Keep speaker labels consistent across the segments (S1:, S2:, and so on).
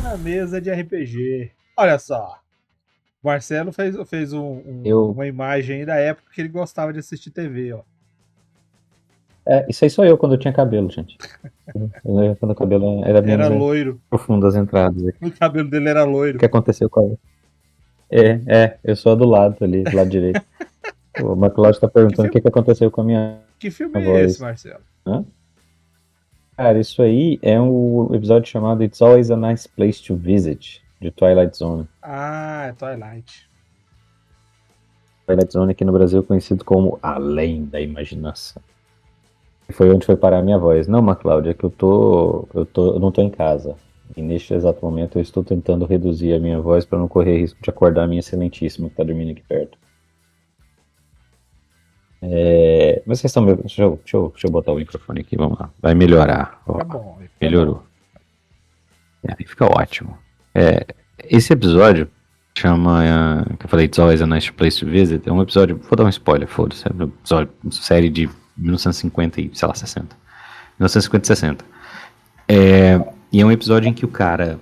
S1: na mesa de RPG. Olha só, o Marcelo fez
S2: Eu.
S1: uma imagem aí da época que ele gostava de assistir TV, ó.
S2: Isso aí sou eu quando eu tinha cabelo, gente. Quando o cabelo era
S1: Era
S2: menos
S1: loiro,
S2: profundo as entradas aqui.
S1: o cabelo dele era
S2: O
S1: loiro.
S2: que aconteceu com a. Eu sou a do lado ali, do lado direito. O McLeod tá
S1: Que
S2: perguntando o
S1: filme,
S2: que aconteceu com a minha
S1: que filme é esse,
S2: voz.
S1: Marcelo?
S2: Hã? Cara, isso aí é um episódio chamado It's Always a Nice Place to Visit, de Twilight Zone.
S1: Ah, é Twilight.
S2: Twilight Zone aqui no Brasil é conhecido como Além da Imaginação. E foi onde foi parar a minha voz. Não, MacLeod, é que eu não tô em casa. E neste exato momento eu estou tentando reduzir a minha voz para não correr risco de acordar a minha excelentíssima que tá dormindo aqui perto. Mas vocês estão me. Deixa eu botar o microfone aqui, vamos lá. Vai melhorar. Ó,
S1: Fica bom. Fica
S2: melhorou.
S1: bom.
S2: Aí fica ótimo. Esse episódio chama, que eu falei, It's Always a Nice Place to Visit, é um episódio, vou dar um spoiler, foda-se, é um episódio, série de 1950 e, sei lá, 60. 1950 e 60. E é um episódio em que o cara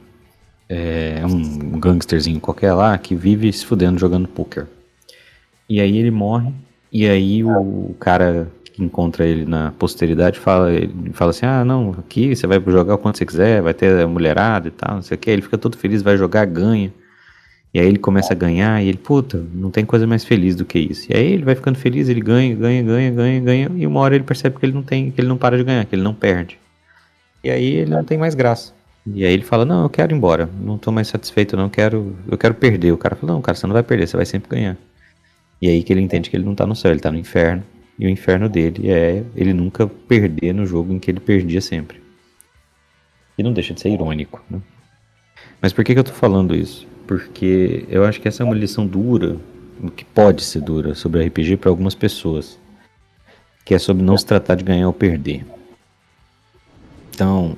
S2: é um gangsterzinho qualquer lá, que vive se fudendo jogando poker. E aí ele morre, e aí o cara que encontra ele na posteridade ele fala assim, não, aqui você vai jogar o quanto você quiser, vai ter mulherada e tal, não sei o que, ele fica todo feliz, vai jogar, ganha. E aí ele começa a ganhar e ele, puta, não tem coisa mais feliz do que isso. E aí ele vai ficando feliz, ele ganha, e uma hora ele percebe que ele não para de ganhar, que ele não perde. E aí ele não tem mais graça. E aí ele fala, não, eu quero ir embora, não tô mais satisfeito, não, eu quero perder. O cara fala, não, cara, você não vai perder, você vai sempre ganhar. E aí que ele entende que ele não tá no céu, ele tá no inferno. E o inferno dele é ele nunca perder no jogo em que ele perdia sempre. E não deixa de ser irônico, né? Mas por que eu tô falando isso? Porque eu acho que essa é uma lição dura, que pode ser dura, sobre RPG para algumas pessoas. Que é sobre não se tratar de ganhar ou perder. Então,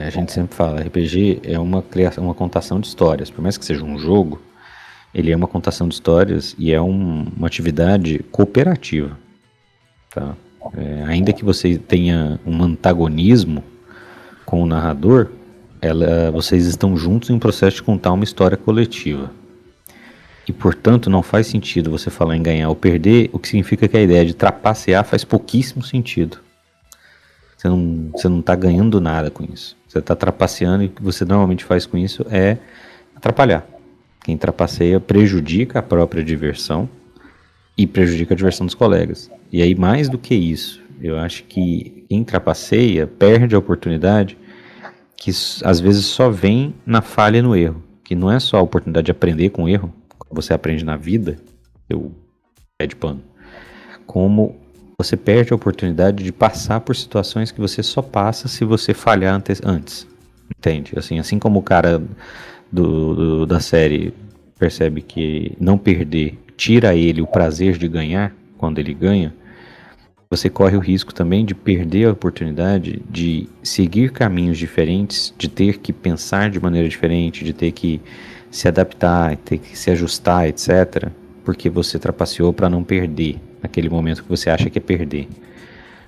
S2: a gente sempre fala, RPG é uma contação de histórias. Por mais que seja um jogo, ele é uma contação de histórias e é uma atividade cooperativa. Tá? Ainda que você tenha um antagonismo com o narrador, vocês estão juntos em um processo de contar uma história coletiva. E, portanto, não faz sentido você falar em ganhar ou perder, o que significa que a ideia de trapacear faz pouquíssimo sentido. Você não está ganhando nada com isso. Você está trapaceando e o que você normalmente faz com isso é atrapalhar. Quem trapaceia prejudica a própria diversão e prejudica a diversão dos colegas. E aí, mais do que isso, eu acho que quem trapaceia perde a oportunidade que às vezes só vem na falha e no erro. Que não é só a oportunidade de aprender com o erro, como você aprende na vida, pé de pano, como você perde a oportunidade de passar por situações que você só passa se você falhar antes. Entende? Assim como o cara da série percebe que não perder tira ele o prazer de ganhar quando ele ganha, você corre o risco também de perder a oportunidade de seguir caminhos diferentes, de ter que pensar de maneira diferente, de ter que se adaptar, ter que se ajustar, etc., porque você trapaceou para não perder naquele momento que você acha que é perder.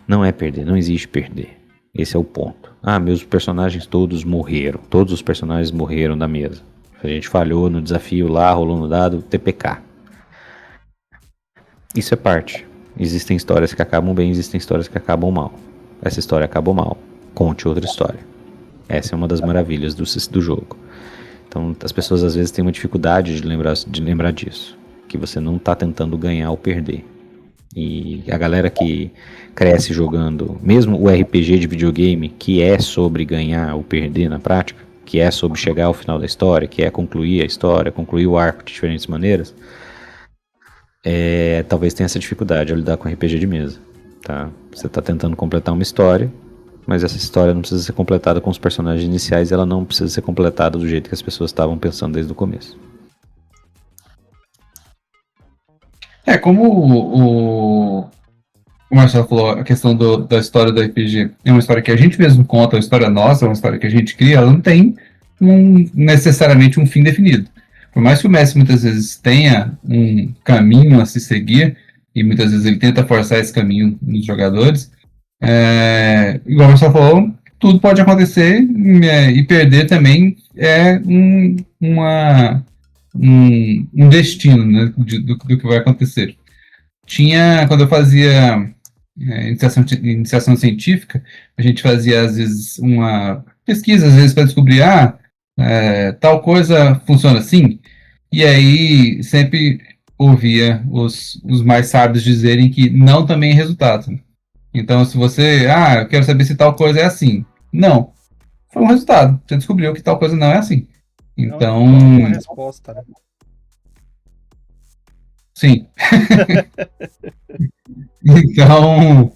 S2: Não é perder, não existe perder. Esse é o ponto. Meus personagens todos morreram. Todos os personagens morreram da mesa. A gente falhou no desafio lá, rolou no dado, TPK. Isso é parte. Existem histórias que acabam bem, existem histórias que acabam mal. Essa história acabou mal. Conte outra história. Essa é uma das maravilhas do jogo. Então as pessoas às vezes têm uma dificuldade de lembrar disso. Que você não está tentando ganhar ou perder. E a galera que cresce jogando, mesmo o RPG de videogame, que é sobre ganhar ou perder na prática, que é sobre chegar ao final da história, que é concluir a história, concluir o arco de diferentes maneiras, talvez tenha essa dificuldade ao lidar com RPG de mesa. Tá? Você está tentando completar uma história, mas essa história não precisa ser completada com os personagens iniciais, ela não precisa ser completada do jeito que as pessoas estavam pensando desde o começo.
S3: Como o Marcelo falou, a questão da história do RPG é uma história que a gente mesmo conta, é uma história nossa, é uma história que a gente cria, ela não tem necessariamente um fim definido. Por mais que o mestre muitas vezes tenha um caminho a se seguir, e muitas vezes ele tenta forçar esse caminho nos jogadores, igual o Marcelo falou, tudo pode acontecer, e perder também é um destino, né, do que vai acontecer. Quando eu fazia iniciação científica, a gente fazia às vezes uma pesquisa, às vezes para descobrir, tal coisa funciona assim, e aí sempre ouvia os mais sábios dizerem que não também é resultado. Então, se você, eu quero saber se tal coisa é assim. Não, foi um resultado. Você descobriu que tal coisa não é assim. Então,
S1: Não é uma resposta, né?
S3: sim. Então,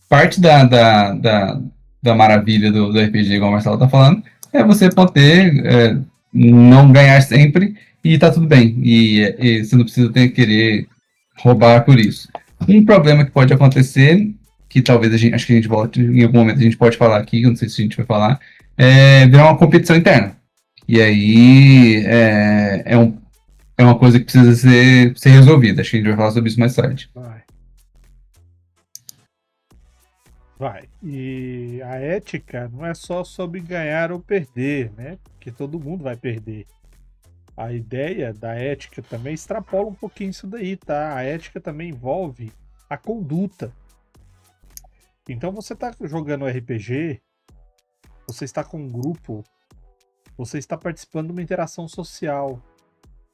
S3: parte da maravilha do RPG, igual o Marcelo tá falando, é você poder não ganhar sempre e tá tudo bem. E você não precisa querer roubar por isso. Um problema que pode acontecer, que talvez acho que a gente volte, em algum momento a gente pode falar aqui, eu não sei se a gente vai falar, é virar uma competição interna. E aí é uma coisa que precisa ser resolvida. Acho que a gente vai falar sobre isso mais tarde.
S1: Vai. E a ética não é só sobre ganhar ou perder, né? Porque todo mundo vai perder. A ideia da ética também extrapola um pouquinho isso daí, tá? A ética também envolve a conduta. Então você está jogando RPG, você está com um grupo, você está participando de uma interação social,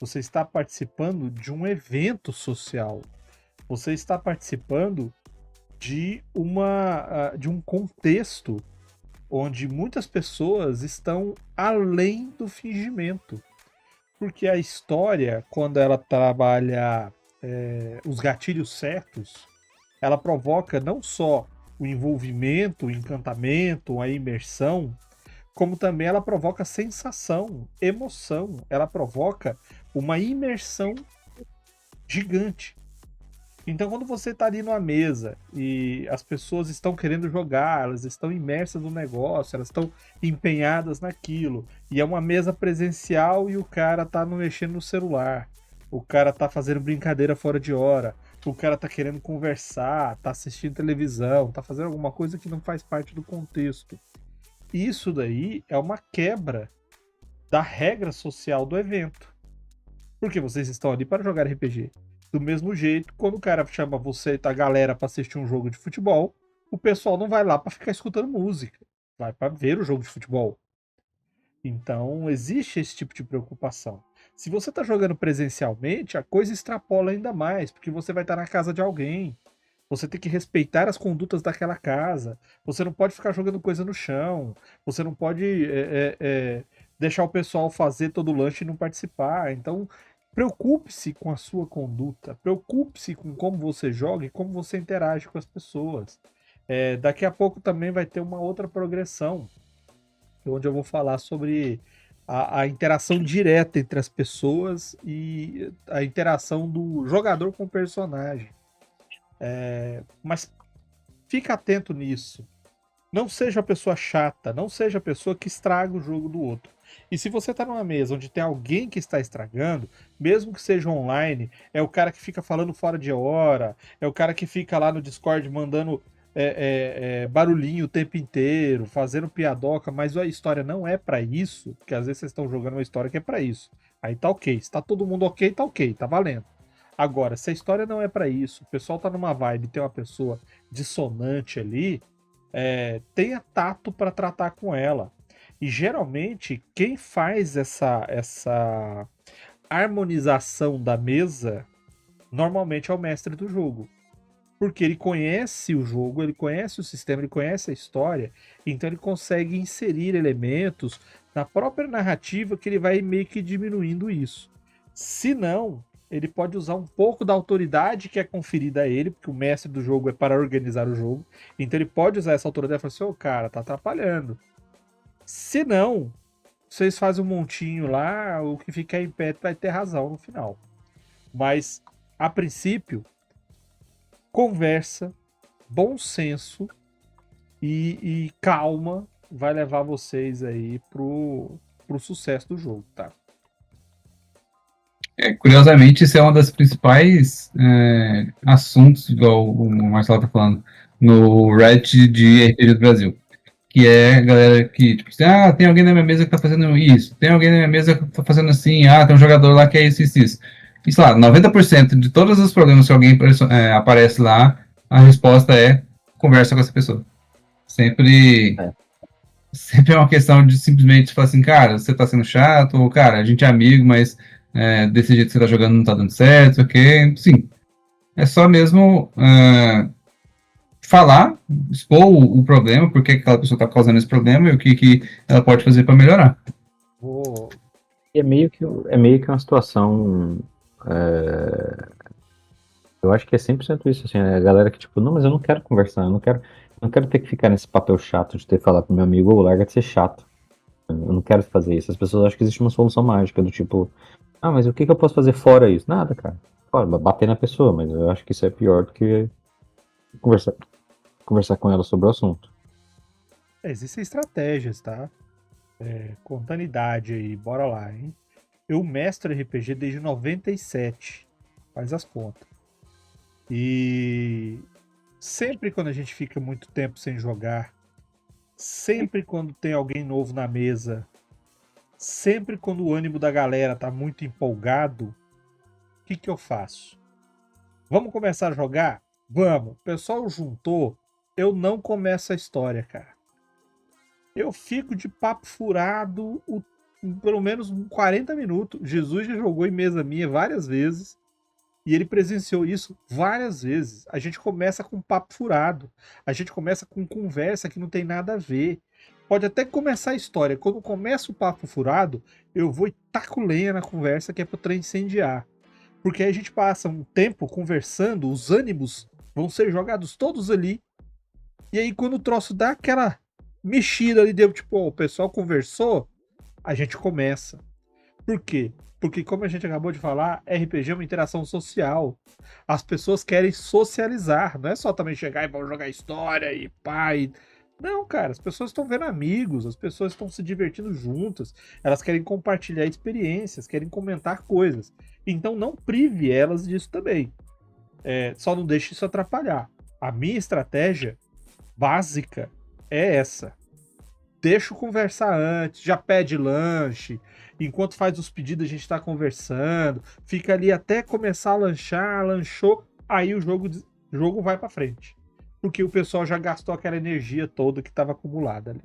S1: você está participando de um evento social, você está participando de um contexto onde muitas pessoas estão além do fingimento. Porque a história, quando ela trabalha os gatilhos certos, ela provoca não só o envolvimento, o encantamento, a imersão, como também ela provoca sensação, emoção, ela provoca uma imersão gigante. Então, quando você está ali numa mesa e as pessoas estão querendo jogar, elas estão imersas no negócio, elas estão empenhadas naquilo, e é uma mesa presencial e o cara tá mexendo no celular, o cara tá fazendo brincadeira fora de hora, o cara tá querendo conversar, tá assistindo televisão, tá fazendo alguma coisa que não faz parte do contexto. Isso daí é uma quebra da regra social do evento. Porque vocês estão ali para jogar RPG. Do mesmo jeito, quando o cara chama você e a galera para assistir um jogo de futebol, o pessoal não vai lá para ficar escutando música, vai para ver o jogo de futebol. Então, existe esse tipo de preocupação. Se você está jogando presencialmente, a coisa extrapola ainda mais, porque você vai estar na casa de alguém. Você tem que respeitar as condutas daquela casa. Você não pode ficar jogando coisa no chão. Você não pode deixar o pessoal fazer todo o lanche e não participar. Então, preocupe-se com a sua conduta. Preocupe-se com como você joga e como você interage com as pessoas. Daqui a pouco também vai ter uma outra progressão, onde eu vou falar sobre a interação direta entre as pessoas e a interação do jogador com o personagem. Mas fica atento nisso. Não seja a pessoa chata, não seja a pessoa que estraga o jogo do outro. E se você tá numa mesa onde tem alguém que está estragando, mesmo que seja online, é o cara que fica falando fora de hora, é o cara que fica lá no Discord mandando barulhinho o tempo inteiro, fazendo piadoca, mas a história não é para isso, porque às vezes vocês estão jogando uma história que é para isso. Aí tá ok. Se tá todo mundo ok, tá valendo. Agora, se a história não é para isso, o pessoal tá numa vibe, tem uma pessoa dissonante ali, tenha tato para tratar com ela. E geralmente, quem faz essa harmonização da mesa, normalmente é o mestre do jogo. Porque ele conhece o jogo, ele conhece o sistema, ele conhece a história, então ele consegue inserir elementos na própria narrativa que ele vai meio que diminuindo isso. Se não, ele pode usar um pouco da autoridade que é conferida a ele, porque o mestre do jogo é para organizar o jogo, então ele pode usar essa autoridade e falar assim, ô cara, tá atrapalhando. Se não, vocês fazem um montinho lá, o que ficar em pé vai ter razão no final. Mas, a princípio, conversa, bom senso e calma vai levar vocês aí pro sucesso do jogo, tá?
S3: Curiosamente, isso é um dos principais assuntos, igual o Marcelo está falando, no Reddit de RPG do Brasil. Que é galera que, tipo assim, tem alguém na minha mesa que tá fazendo isso, tem alguém na minha mesa que tá fazendo assim, tem um jogador lá que é isso, isso, isso. E sei lá, 90% de todos os problemas que alguém aparece lá, a resposta é conversa com essa pessoa. Sempre,
S2: É.
S3: sempre é uma questão de simplesmente falar assim, cara, você tá sendo chato, ou cara, a gente é amigo, mas desse jeito que você tá jogando não tá dando certo, ok? Sim, é só mesmo falar, expor o problema, por que aquela pessoa está causando esse problema e o que ela pode fazer para melhorar.
S1: Vou...
S2: E é meio que uma situação. é, eu acho que é 100% isso, assim, a galera que, tipo, não, mas eu não quero conversar, eu não quero ter que ficar nesse papel chato de ter que falar pro meu amigo, ô, larga de ser chato. Eu não quero fazer isso. As pessoas acham que existe uma solução mágica, do tipo, mas o que que eu posso fazer fora isso? Nada, cara. Pode bater na pessoa, mas eu acho que isso é pior do que conversar, conversar com ela sobre o assunto.
S1: Existem estratégias, tá? Contando idade aí, bora lá, hein? Eu mestro RPG desde 97. Faz as contas. E sempre quando a gente fica muito tempo sem jogar, sempre quando tem alguém novo na mesa, sempre quando o ânimo da galera tá muito empolgado, o que que eu faço? Vamos começar a jogar? Vamos. O pessoal juntou, eu não começo a história, cara. Eu fico de papo furado pelo menos 40 minutos. Jesus já jogou em mesa minha várias vezes. E ele presenciou isso várias vezes. A gente começa com papo furado. A gente começa com conversa que não tem nada a ver. Pode até começar a história. Quando começa o papo furado, eu vou e taco lenha na conversa que é pro trem incendiar. Porque aí a gente passa um tempo conversando, os ânimos vão ser jogados todos ali. E aí quando o troço dá aquela mexida ali, deu tipo, o pessoal conversou, a gente começa. Por quê? Porque, como a gente acabou de falar, RPG é uma interação social. As pessoas querem socializar, não é só também chegar e vão jogar história e pai. Não, cara, as pessoas estão vendo amigos, as pessoas estão se divertindo juntas, elas querem compartilhar experiências, querem comentar coisas. Então não prive elas disso também. Só não deixe isso atrapalhar. A minha estratégia básica é essa. Deixa eu conversar antes, já pede lanche, enquanto faz os pedidos a gente tá conversando, fica ali até começar a lanchar, lanchou, aí o jogo vai pra frente. Porque o pessoal já gastou aquela energia toda que tava acumulada ali.